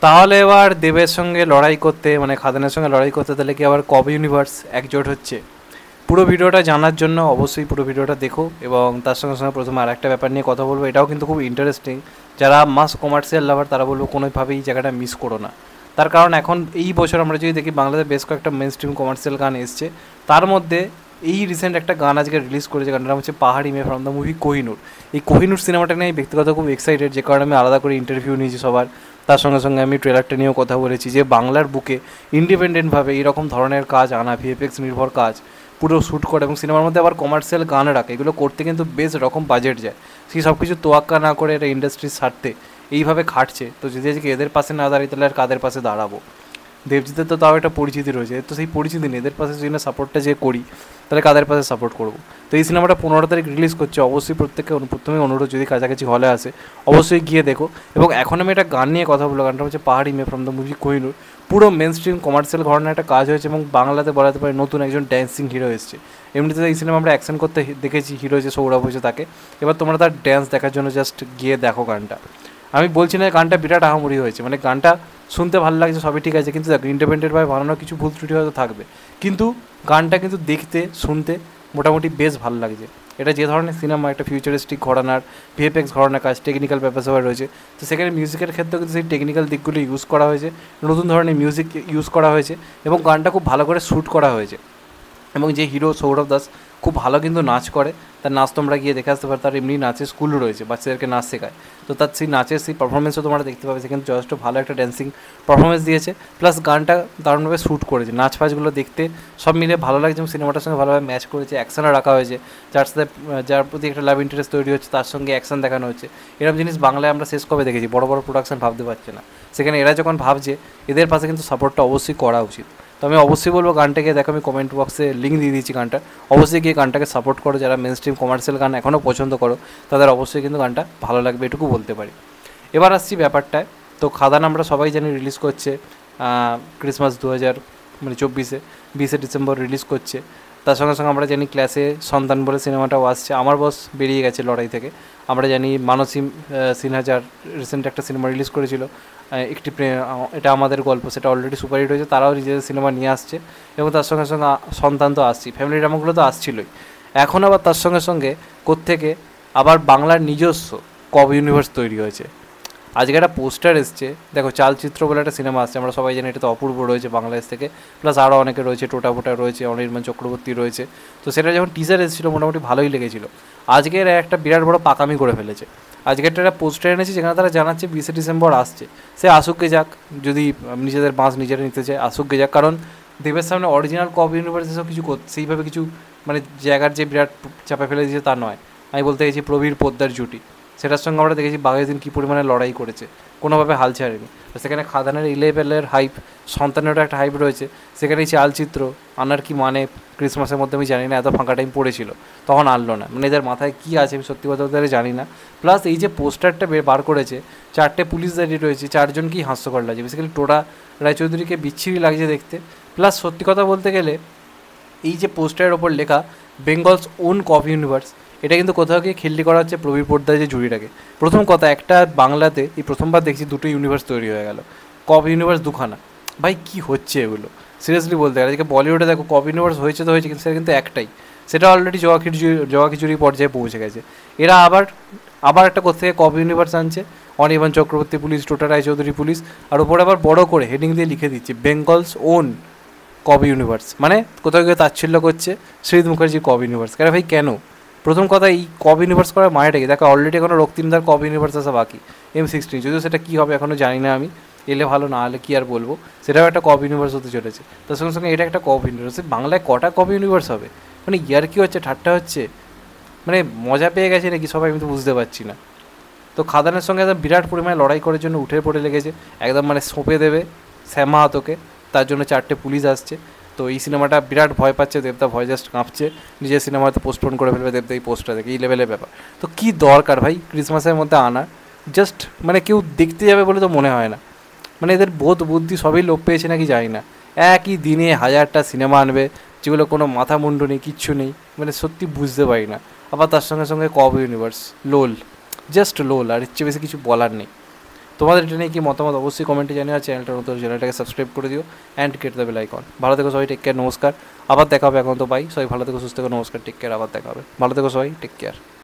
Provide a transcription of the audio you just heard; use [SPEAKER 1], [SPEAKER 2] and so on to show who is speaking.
[SPEAKER 1] তাহলে এবার দেবের সঙ্গে লড়াই করতে, মানে খাদানের সঙ্গে লড়াই করতে, তাহলে কি আবার কবে ইউনিভার্স একজোট হচ্ছে? পুরো ভিডিওটা জানার জন্য অবশ্যই পুরো ভিডিওটা দেখো, এবং তার সঙ্গে সঙ্গে প্রথমে আর একটা ব্যাপার নিয়ে কথা বলবো, এটাও কিন্তু খুব ইন্টারেস্টিং। যারা মাস কমার্শিয়াল লাভার তারা বলবো কোনোভাবেই এই জায়গাটা মিস করো না। তার কারণ এখন এই বছর আমরা যদি দেখি বাংলাদেশে বেশ কয়েকটা মেন স্ট্রিম কমার্শিয়াল গান এসছে। তার মধ্যে এই রিসেন্ট একটা গান আজকে রিলিজ করেছে, গানটার নাম হচ্ছে পাহাড়ি মেয়ে ফ্রম দ্য মুভি কোহিনুর। এই কোহিনুর সিনেমাটা নিয়ে ব্যক্তিগত খুব এক্সাইটেড, যে কারণে আমি আলাদা করে ইন্টারভিউ নিয়েছি সবার। তার সঙ্গে সঙ্গে আমি ট্রেলারটা নিয়েও কথা বলেছি যে বাংলার বুকে ইন্ডিপেন্ডেন্টভাবে এইরকম ধরনের কাজ আনা, ভিএফএক্স নির্ভর কাজ পুরো শ্যুট করে এবং সিনেমার মধ্যে আবার কমার্শিয়াল গান রাখে, এগুলো করতে কিন্তু বেশ রকম বাজেট যায়। সেই সব কিছু তোয়াক্কা না করে এটা ইন্ডাস্ট্রির স্বার্থে এইভাবে খাটছে। তো যদি আজকে এদের পাশে না দাঁড়াই তাহলে আর কাদের পাশে দাঁড়াবো? দেবজিতের তো তাও একটা পরিচিতি রয়েছে, তো সেই পরিচিতি নেই, এদের পাশে যদি না সাপোর্টটা যে করি তাহলে কাদের পাশে সাপোর্ট করবো? তো এই সিনেমাটা 15 তারিখ রিলিজ করছে, অবশ্যই প্রত্যেককে প্রথমে অনুরোধ, যদি কাছাকাছি হলে আসে অবশ্যই গিয়ে দেখো। এবং এখন আমি একটা গান নিয়ে কথা বলবো, গানটা হচ্ছে পাহাড়ি মেয়ে ফ্রম দ্য মুভি কোহিনুর। পুরো মেন স্ট্রিম কমার্শিয়াল ঘটনার একটা কাজ হয়েছে এবং বাংলাতে বলাতে পারে নতুন একজন ড্যান্সিং হিরো এসেছে। এমনিতে এই সিনেমা আমরা অ্যাকশন করতে দেখেছি, হিরো যে সৌরভ হয়েছে তাকে, এবার তোমরা তার ড্যান্স দেখার জন্য জাস্ট গিয়ে দেখো গানটা। আমি বলছি না গানটা বিরাট আহামরি হয়েছে, মানে গানটা শুনতে ভালো লাগছে, সবই ঠিক আছে, কিন্তু দেখো ইন্ডিপেন্ডেন্টভাবে বানানো কিছু ভুল ত্রুটি হয়তো থাকবে, কিন্তু গানটা কিন্তু দেখতে শুনতে মোটামুটি বেশ ভালো লাগছে। এটা যে ধরনের সিনেমা, একটা ফিউচারিস্টিক ঘরানার ভিএফএক্স ঘরানার কাজ, টেকনিক্যাল ব্যাপার সবাই রয়েছে, তো সেখানে মিউজিকের ক্ষেত্রেও কিন্তু সেই টেকনিক্যাল দিকগুলো ইউজ করা হয়েছে, নতুন ধরনের মিউজিক ইউজ করা হয়েছে এবং গানটা খুব ভালো করে শ্যুট করা হয়েছে। এবং যে হিরো সৌরভ দাস খুব ভালো কিন্তু নাচ করে, তার নাচ তোমরা গিয়ে দেখে আসতে পারো, তার এমনি নাচের স্কুল রয়েছে, বাচ্চাদেরকে নাচ শেখায়, তো তার সেই নাচের সেই পারফরমেন্সও তোমরা দেখতে পাবে, সেখানে যথেষ্ট ভালো একটা ড্যান্সিং পারফরমেন্স দিয়েছে, প্লাস গানটা দারুণভাবে শ্যুট করেছে, নাচ ফাচগুলো দেখতে সব মিলে ভালো লাগছে এবং সিনেমাটার সঙ্গে ভালোভাবে ম্যাচ করেছে, অ্যাকশনও রাখা হয়েছে, যার সাথে যার প্রতি একটা লাভ ইন্টারেস্ট তৈরি হচ্ছে তার সঙ্গে অ্যাকশন দেখানো হচ্ছে। এরকম জিনিস বাংলায় আমরা শেষ কবে দেখেছি? বড় বড় প্রোডাকশন ভাবতে পারছে না, সেখানে এরা যখন ভাবছে এদের পাশে কিন্তু সাপোর্টটা অবশ্যই করা উচিত। তো আমি অবশ্যই বলবো গানটাকে দেখো, আমি কমেন্ট বক্সে লিঙ্ক দিয়ে দিয়েছি গানটা, অবশ্যই গিয়ে গানটাকে সাপোর্ট করো। যারা মেন স্ট্রিম কমার্শিয়াল গান এখনও পছন্দ করো তাদের অবশ্যই কিন্তু গানটা ভালো লাগবে, এটুকু বলতে পারি। এবার আসছি ব্যাপারটায়। তো খাদান আমরা সবাই জানি রিলিজ করছে ক্রিসমাস 2024 20শে ডিসেম্বর রিলিজ করছে। তার সঙ্গে সঙ্গে আমরা জানি ক্লাসে সন্তান বলে সিনেমাটাও আসছে, আমার বস বেরিয়ে গেছে লড়াই থেকে। আমরা জানি মানসী সিনহা যার রিসেন্ট একটা সিনেমা রিলিজ করেছিল একটি এটা আমাদের গল্প, সেটা অলরেডি সুপারহিট হয়েছে, তারাও নিজেদের সিনেমা নিয়ে আসছে এবং তার সঙ্গে সঙ্গে সন্তান তো আসছেই, ফ্যামিলি ড্রামাগুলো তো আসছিলই। এখন আবার তার সঙ্গে সঙ্গে কোত্থেকে আবার বাংলার নিজস্ব কব ইউনিভার্স তৈরি হয়েছে। আজকে একটা পোস্টার এসছে, দেখো চালচিত্র বলে একটা সিনেমা আসছে, আমরা সবাই জানি এটা তো অপূর্ব রয়েছে বাংলাদেশ থেকে, প্লাস আরও অনেকে রয়েছে, টোটা ফোটা রয়েছে, অনির্বাণ চক্রবর্তী রয়েছে। তো সেটা যখন টিজার এসেছিলো মোটামুটি ভালোই লেগেছিলো। আজকের একটা বিরাট বড় পাকামি করে ফেলেছে, আজকের একটা পোস্টার এনেছে যেখানে তারা জানাচ্ছে 20শে ডিসেম্বর আসছে, সে আসুককে যাক, যদি নিজেদের বাঁশ নিজেরা নিতে চায় আসুককে যাক, কারণ দেবের সামনে অরিজিনাল কব ইউনিভার্স এসব কিছু সেইভাবে কিছু মানে জায়গার যে বিরাট চাপা ফেলে দিয়েছে তা নয়। আমি বলতে গেছি প্রবীর পোদ্দার জুটি, সেটার সঙ্গে আমরা দেখেছি বাঘের দিন কী পরিমাণে লড়াই করেছে, কোনোভাবে হাল ছাড়েনি। তো সেখানে খাদানের ইলেভেলের হাইপ, সন্তানেরও একটা হাইপ রয়েছে, সেখানে এই চালচিত্র আনার কি মানে ক্রিসমাসের মধ্যে আমি জানি না, এত ফাঁকা টাইম পড়েছিল তখন আনলো না, মানে এদের মাথায় কী আছে আমি সত্যি কথা বলতে জানি না। প্লাস এই যে পোস্টারটা বার করেছে, 4টে পুলিশ দাঁড়িয়ে রয়েছে, 4জনকেই হাস্যকর লাগছে, বেসিক্যালি টোটা রায়চৌধুরীকে বিচ্ছিরি লাগছে দেখতে। প্লাস সত্যি কথা বলতে গেলে এই যে পোস্টারের ওপর লেখা বেঙ্গলস ওন কব ইউনিভার্স, এটা কিন্তু কোথাও গিয়ে খেললি করা হচ্ছে প্রবীর পোদ্দার যে জুড়িটাকে। প্রথম কথা, একটা বাংলাতে এই প্রথমবার দেখছি দুটো ইউনিভার্স তৈরি হয়ে গেল, কব ইউনিভার্স দুখানা, ভাই কি হচ্ছে এগুলো? সিরিয়াসলি বলতে গেলে আজকে বলিউডে দেখো কব ইউনিভার্স হয়েছে তো হয়েছে, কিন্তু সেটা কিন্তু একটাই, সেটা অলরেডি জওয়া খিচুড়ি পর্যায়ে পৌঁছে গেছে। এরা আবার একটা কোথা থেকে কব ইউনিভার্স আনছে, অনির্বাণ চক্রবর্তী পুলিশ, টোটা রায়চৌধুরী পুলিশ, আর ওপরে আবার বড় করে হেডিং দিয়ে লিখে দিচ্ছে বেঙ্গলস ওন কব ইউনিভার্স, মানে কোথাও গিয়ে তাচ্ছিল্য করছে শ্রীদ মুখার্জির কব ইউনিভার্স। কেন ভাই কেন? প্রথম কথা, এই কব ইউনিভার্স করার মানেটাকে দেখো, অলরেডি এখনও রক্তিমদার কব ইউনিভার্স আসা বাকি, M16, যদিও সেটা কী হবে এখনও জানি না আমি, এলে ভালো, না হলে কী আর বলবো, সেটাও একটা কব ইউনিভার্স হতে চলেছে। তার সঙ্গে সঙ্গে এটা একটা কব ইউনিভার্স, বাংলায় কটা কব ইউনিভার্স হবে? মানে ইয়ার কি হচ্ছে, ঠাট্টা হচ্ছে, মানে মজা পেয়ে গেছে নাকি সবাই, আমি তো বুঝতে পারছি না। তো খাদানের সঙ্গে একদম বিরাট পরিমাণে লড়াই করার জন্য উঠে পড়ে লেগেছে, একদম মানে সঁপে দেবে শ্যামা হাতকে, তার জন্য 4টে পুলিশ আসছে। তো এই সিনেমাটা বিরাট ভয় পাচ্ছে দেবদা, ভয় জাস্ট কাঁপছে, নিজের সিনেমা হয়তো পোস্টপোন করে ফেলবে দেবদা এই পোস্টটা দেখে, এই লেভেলের ব্যাপার। তো কী দরকার ভাই ক্রিসমাসের মধ্যে আনা, জাস্ট মানে কেউ দেখতে যাবে বলে তো মনে হয় না, মানে এদের বোধ বুদ্ধি সবই লোপ পেয়েছে নাকি জানি না, একই দিনে 1000টা সিনেমা আনবে যেগুলো কোনো মাথা মুন্ডু নেই, কিচ্ছু নেই, মানে সত্যি বুঝতে পারি না। আবার তার সঙ্গে সঙ্গে কব ইউনিভার্স, লোল, জাস্ট লোল, আর ইচ্ছে বেশি কিছু বলার নেই। তোমাদের এটা নিয়ে কি মতামত অবশ্যই কমেন্টে জানিও, আর চ্যানেলটা নতুন চ্যানেলটাকে সাবস্ক্রাইব করে দিও and get the bell icon. ভালো থেকো সবাই, টেক কেয়ার, নমস্কার, আবার দেখা হবে। এখন তো বাই, সবাই ভালো থেকো, সুস্থ থেকো, নমস্কার, টেক কেয়ার, আবার দেখা হবে, ভালো থেকো সবাই, টেক কেয়ার।